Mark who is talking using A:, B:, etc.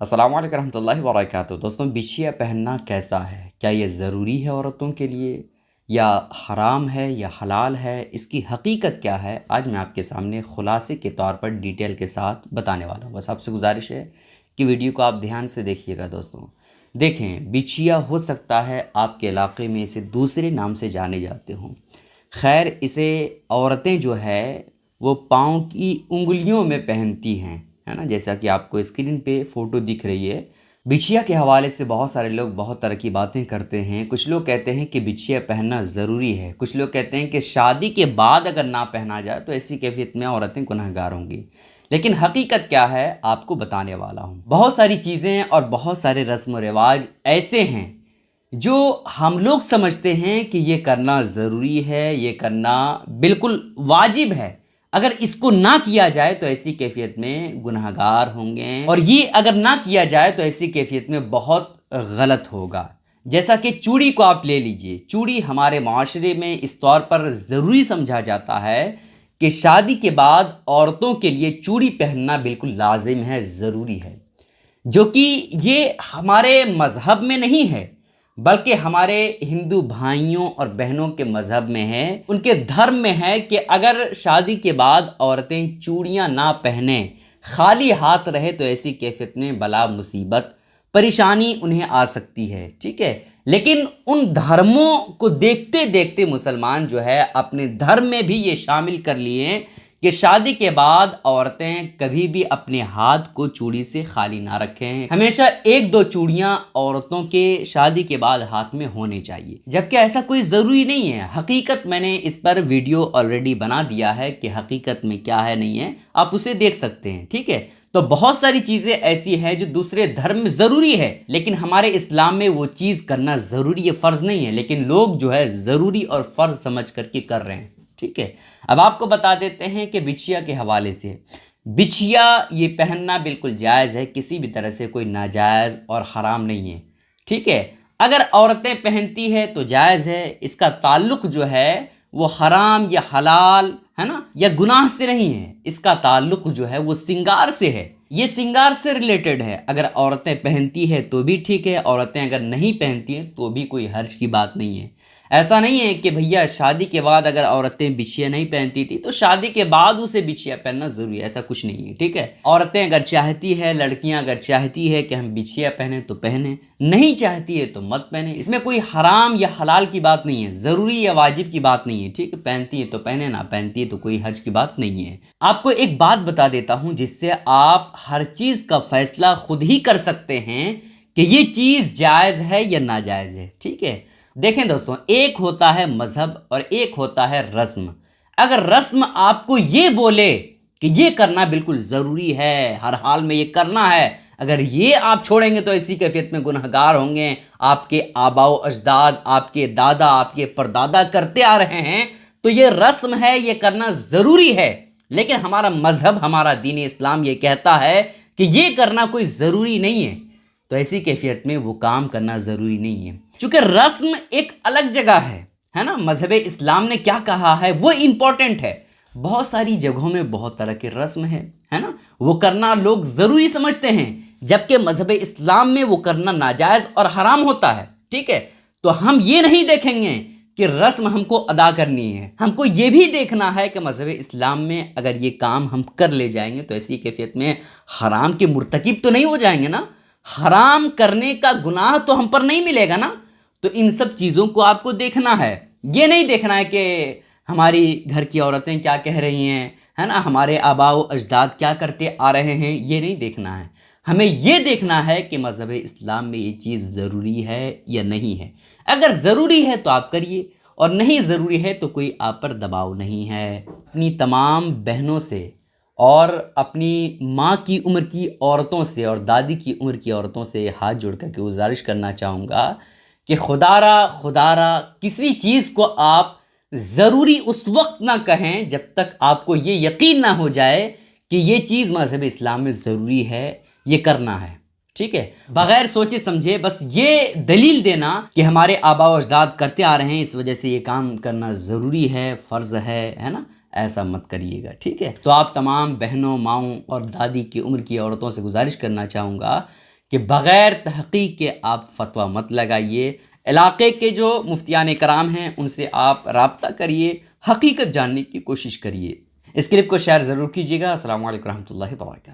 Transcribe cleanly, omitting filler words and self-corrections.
A: अस्सलाम वालेकुम रहमतुल्लाहि व बरकातहू। दोस्तों, बिछिया पहनना कैसा है? क्या ये ज़रूरी है औरतों के लिए, या हराम है या हलाल है? इसकी हकीकत क्या है, आज मैं आपके सामने खुलासे के तौर पर डिटेल के साथ बताने वाला हूँ। बस आपसे गुजारिश है कि वीडियो को आप ध्यान से देखिएगा। दोस्तों देखें, बिछिया हो सकता है आपके इलाके में इसे दूसरे नाम से जाने जाते हों। खैर, इसे औरतें जो है वो पाँव की उंगलियों में पहनती हैं, है ना, जैसा कि आपको स्क्रीन पे फ़ोटो दिख रही है। बिछिया के हवाले से बहुत सारे लोग बहुत तरह की बातें करते हैं। कुछ लोग कहते हैं कि बिछिया पहनना ज़रूरी है, कुछ लोग कहते हैं कि शादी के बाद अगर ना पहना जाए तो ऐसी कैफियत में औरतें गुनहगार होंगी। लेकिन हकीकत क्या है आपको बताने वाला हूँ। बहुत सारी चीज़ें और बहुत सारे रस्म व रिवाज ऐसे हैं जो हम लोग समझते हैं कि ये करना ज़रूरी है, ये करना बिल्कुल वाजिब है। अगर इसको ना किया जाए तो ऐसी कैफियत में गुनहगार होंगे, और ये अगर ना किया जाए तो ऐसी कैफियत में बहुत गलत होगा। जैसा कि चूड़ी को आप ले लीजिए। चूड़ी हमारे माशरे में इस तौर पर ज़रूरी समझा जाता है कि शादी के बाद औरतों के लिए चूड़ी पहनना बिल्कुल लाजिम है, ज़रूरी है। जो कि ये हमारे मज़हब में नहीं है, बल्कि हमारे हिंदू भाइयों और बहनों के मज़हब में है, उनके धर्म में है कि अगर शादी के बाद औरतें चूड़ियाँ ना पहने, खाली हाथ रहे, तो ऐसी कैफियत में बला मुसीबत परेशानी उन्हें आ सकती है। ठीक है, लेकिन उन धर्मों को देखते देखते मुसलमान जो है अपने धर्म में भी ये शामिल कर लिए कि शादी के बाद औरतें कभी भी अपने हाथ को चूड़ी से खाली ना रखें। हमेशा एक दो चूड़ियां औरतों के शादी के बाद हाथ में होनी चाहिए, जबकि ऐसा कोई ज़रूरी नहीं है। हकीकत मैंने इस पर वीडियो ऑलरेडी बना दिया है कि हकीकत में क्या है नहीं है, आप उसे देख सकते हैं। ठीक है, तो बहुत सारी चीज़ें ऐसी हैं जो दूसरे धर्म में ज़रूरी है, लेकिन हमारे इस्लाम में वो चीज़ करना ज़रूरी है, फ़र्ज़ नहीं है। लेकिन लोग जो है ज़रूरी और फ़र्ज़ समझ करके कर रहे हैं। ठीक है, अब आपको बता देते हैं कि बिछिया के हवाले से, बिछिया ये पहनना बिल्कुल जायज़ है, किसी भी तरह से कोई नाजायज़ और हराम नहीं है। ठीक है, अगर औरतें पहनती है तो जायज़ है। इसका ताल्लुक़ जो है वो हराम या हलाल, है ना, या गुनाह से नहीं है। इसका ताल्लुक़ जो है वो सिंगार से है, ये सिंगार से रिलेटेड है। अगर औरतें पहनती है तो भी ठीक है, औरतें अगर नहीं पहनती हैं तो भी कोई हर्ज की बात नहीं है। ऐसा नहीं है कि भैया शादी के बाद अगर औरतें बिछिया नहीं पहनती थी तो शादी के बाद उसे बिछिया पहनना ज़रूरी है, ऐसा कुछ नहीं है। ठीक है, औरतें अगर चाहती है, लड़कियां अगर चाहती है कि हम बिछिया पहने तो पहने, नहीं चाहती है तो मत पहने। इसमें कोई हराम या हलाल की बात नहीं है, ज़रूरी या वाजिब की बात नहीं है। ठीक है, पहनती है तो पहने, ना पहनती है तो कोई हर्ज की बात नहीं है। आपको एक बात बता देता हूँ जिससे आप हर चीज़ का फैसला खुद ही कर सकते हैं कि ये चीज़ जायज़ है या नाजायज़ है। ठीक है, देखें दोस्तों, एक होता है मज़हब और एक होता है रस्म। अगर रस्म आपको ये बोले कि ये करना बिल्कुल ज़रूरी है, हर हाल में ये करना है, अगर ये आप छोड़ेंगे तो इसी कैफियत में गुनहगार होंगे। आपके आबाओ अजदाद, आपके दादा, आपके परदादा करते आ रहे हैं, तो ये रस्म है, ये करना ज़रूरी है। लेकिन हमारा मज़हब, हमारा दीन इस्लाम ये कहता है कि ये करना कोई ज़रूरी नहीं है, तो ऐसी कैफियत में वो काम करना ज़रूरी नहीं है। चूँकि रस्म एक अलग जगह है ना, मज़हब इस्लाम ने क्या कहा है वो इम्पोर्टेंट है। बहुत सारी जगहों में बहुत तरह की रस्म है ना, वो करना लोग ज़रूरी समझते हैं, जबकि मज़हब इस्लाम में वो करना नाजायज़ और हराम होता है। ठीक है, तो हम ये नहीं देखेंगे कि रस्म हमको अदा करनी है, हमको ये भी देखना है कि मज़हब इस्लाम में अगर ये काम हम कर ले जाएंगे तो ऐसी कैफियत में हराम के मुर्तकिब तो नहीं हो जाएंगे ना, हराम करने का गुनाह तो हम पर नहीं मिलेगा ना। तो इन सब चीज़ों को आपको देखना है। ये नहीं देखना है कि हमारी घर की औरतें क्या कह रही हैं, है ना, हमारे आबाओ अजदाद क्या करते आ रहे हैं, ये नहीं देखना है। हमें ये देखना है कि मज़हब इस्लाम में ये चीज़ ज़रूरी है या नहीं है। अगर ज़रूरी है तो आप करिए, और नहीं ज़रूरी है तो कोई आप पर दबाव नहीं है। अपनी तमाम बहनों से और अपनी माँ की उम्र की औरतों से और दादी की उम्र की औरतों से हाथ जोड़ करके गुजारिश करना चाहूँगा कि खुदारा किसी चीज़ को आप ज़रूरी उस वक्त ना कहें जब तक आपको ये यकीन ना हो जाए कि ये चीज़ मज़हब इस्लाम में ज़रूरी है, ये करना है। ठीक है, बग़ैर सोचे समझे बस ये दलील देना कि हमारे आबा व अजदाद करते आ रहे हैं, इस वजह से ये काम करना ज़रूरी है, फ़र्ज़ है ना, ऐसा मत करिएगा। ठीक है, तो आप तमाम बहनों, माओं और दादी की उम्र की औरतों से गुजारिश करना चाहूँगा کہ بغیر تحقیق کے آپ فتویٰ مت لگائیے. علاقے کے جو مفتیان کرام ہیں ان سے آپ رابطہ کریے، حقیقت جاننے کی کوشش کریے. اس کلپ کو شیئر ضرور کیجیے گا. السلام علیکم ورحمۃ اللہ وبرکاتہ.